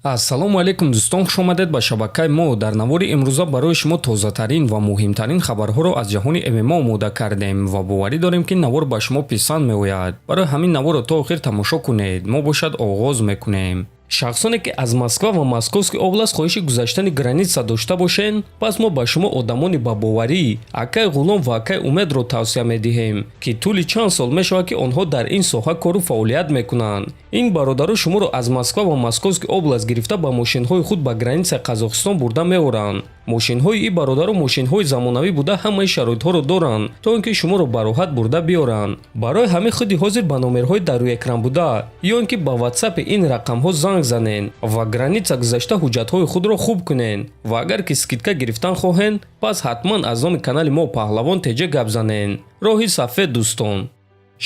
ассалому алайкум дӯстон, хуш омадед ба шабакаи мо. Дар навори имрӯза барои шумо тозатарин ва муҳимтарин хабарҳоро аз ҷаҳони ММА омода кардем ва боварӣ дорем ки навор ба шумо писанд меояд. Барои ҳамин наворро то охир тамошо кунед. Мо бошад оғоз мекунем. шахсоне ки аз Москва ва Московский област хоҳиши гузаштани граница дошта бошед, пас мо ба шумо одамони бабоварӣ, акай ғулом ва акай умедро тавсия медиҳем ки тӯли чанд сол мешавад ки онҳо дар ин соҳа кору фаъолият мекунанд. ин бародару шуморо аз Москва ва Московский област гирифта ба мошинҳои худ ба границаи Қазоқистон бурда меоранд. мошинҳои ин бародару мошинҳои замонавӣ буда ҳамаи шароитҳоро доранд, то ин ки шуморо ба роҳат бурда биёранд. барои ҳамин худи ҳозир ба номерҳои дар рӯи экран буда ё ин ки ба WhatsApp ин рақамҳо занг занен ва граница гузашта ҳуҷҷатҳои худро хуб кунен ва агар ки скидка гирифтан хоҳед, пас ҳатман аз номи канали мо Паҳлавон теҷа гап занен. роҳи сафед дӯстон.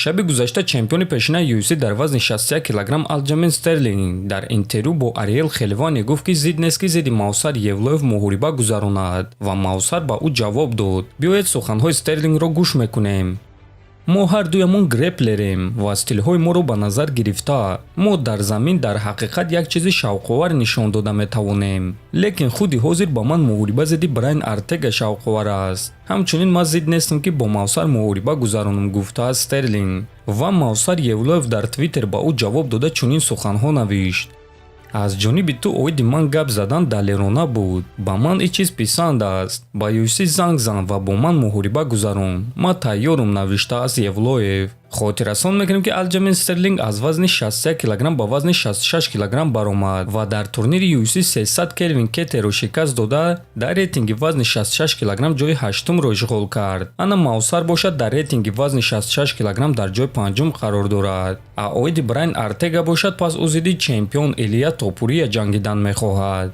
шаби гузашта чемпиони пешинаи UFC дар вазни 61 кг Алҷамин Стерлинг дар интервю бо Ариел Хелвани гуфт ки зид нест ки зидди Мавсар Евлоев муҳориба гузаронад ва Мавсар ба ӯ ҷавоб дод. биёед суханҳои Стерлингро гӯш мекунем. мо ҳар дуямон греплерем ва стилҳои моро ба назар гирифта мо дар замин дар ҳақиқат як чизи шавқовар нишон дода метавонем, лекин худи ҳозир ба ман муҳориба зидди Брайан Артега шавқовар аст. ҳамчунин ман зид нестам ки бо Мавсар муҳориба гузаронам, гуфтааст Стерлинг. ва Мавсар Евлоев дар Твиттер ба ӯ ҷавоб дода чунин суханҳо навишт: аз ҷониби ту оиди ман гап задан далерона буд. ба ман ин чиз писанд аст. ба UFC занг зан ва бо ман муҳориба гузарон. ман тайёрам, навиштааст Евлоев. хотиррасон мекунем ки Алҷамин Стерлинг аз вазни 61 кг ба вазни 66 кг баромад ва дар турнири UFC 300 Келвин Кеттерро шикаст дода дар рейтинги вазни 66 кг ҷои 8-умро ишғол кард. ана Мавсар бошад дар рейтинги вазни 66 кг дар ҷои 5-ум қарор дорад. а оиди Брайан Артега бошад, пас ӯ зидди чемпион Илия Топурия ҷангидан мехоҳад.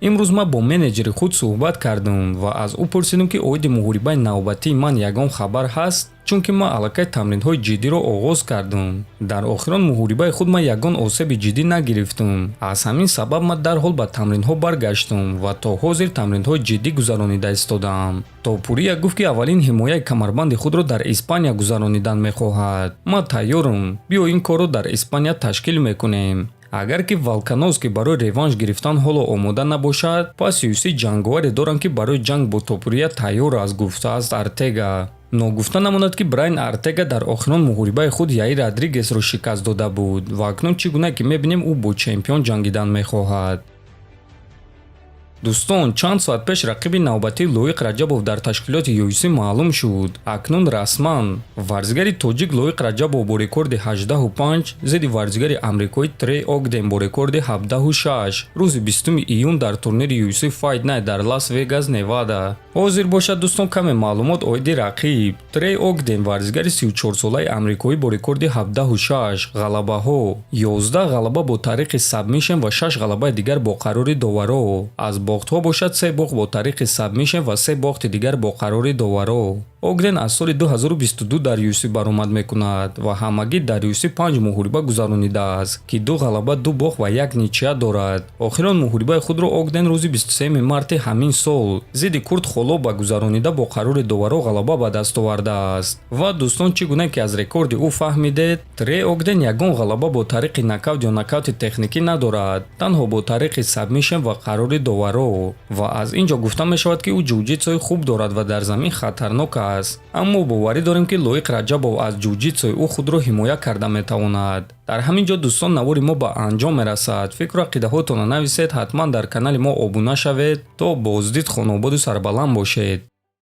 имрӯз ман бо менеҷери худ суҳбат кардам ва аз ӯ пурсидам ки оиди муҳорибаи навбатии ман ягон хабар ҳаст, чунки ман аллакай тамринҳои ҷиддиро оғоз кардам. дар охирон муҳорибаи худ ман ягон осеби ҷиддӣ нагирифтам. аз ҳамин сабаб ман дарҳол ба тамринҳо баргаштам ва то ҳозир тамринҳои ҷиддӣ гузаронида истодаам. Топурия гуфт ки аввалин ҳимояи камарбанди худро дар Испания гузаронидан мехоҳад. ман тайёрам, биё ин корро дар Испания ташкил мекунем. агар ки Волкановский барои реванш гирифтан ҳоло омода набошад, пас UFC ҷанговаре доранд ки барои ҷанг бо Топурия тайёр аст, гуфтааст Артега. ногуфта намонад ки Брайан Артега дар охирон муҳорибаи худ Яир Родригесро шикаст дода буд ва акнун чӣ гуна ки мебинем ӯ бо чемпион ҷангидан мехоҳад. дӯстон, чанд соат пеш рақиби навбатии Лоиқ Раҷабов дар ташкилоти UFC маълум шуд. акнун расман варзигари тоҷик Лоиқ Раҷабов бо рекорди 18.5 зидди варзигари амрикоӣ Трей Огден бо рекорди 17.6 рӯзи 20 июн дар турнири UFC Fight Night дар Лас Вегас, Невада. ҳозир бошад дӯстон каме маълумот оиди рақиб. Трей Огден варзигари 34-солаи амрикоӣ бо рекорди 17.6 ғалабаҳо, 11 ғалаба бо тариқи сабмишн ва 6 ғалабаи дигар бо қарори доваро. аз бохтҳо бошад 3 бохт бо тариқи сабмишн ва 3 бохти дигар бо қарори доваро. Огден аз соли 2022 дар UFC баромад мекунад ва ҳамагӣ дар UFC 5 муҳориба гузаронидааст ки 2 ғалаба, 2 бохт ва 1 ничия дорад. охирон муҳорибаи худро Огден рӯзи 23 марти ҳамин сол зидди Курт Холоба гузаронида бо қарори доваро ғалаба ба даст овардааст. ва дӯстон, чӣ гуна ки аз рекорди ӯ фаҳмидед, Трей Огден ягон ғалаба бо тариқи нокаут ё нокаути техникӣ надорад, танҳо бо тариқи сабмишн ва қарори доваро. ва аз ин ҷо гуфта мешавад ки ӯ ҷуҷитсои хуб дорад ва дар замин хатарнок аст. аммо боварӣ дорем ки Лоиқ Раҷабов аз ҷуҷитсои ӯ худро ҳимоя карда метавонад. дар ҳамин ҷо дӯстон, навори мо ба анҷом мерасад. фикру ақидаҳоятонро нависед, ҳатман дар канали мо обуна шавед. то боздид хонободу сарбаланд бошед.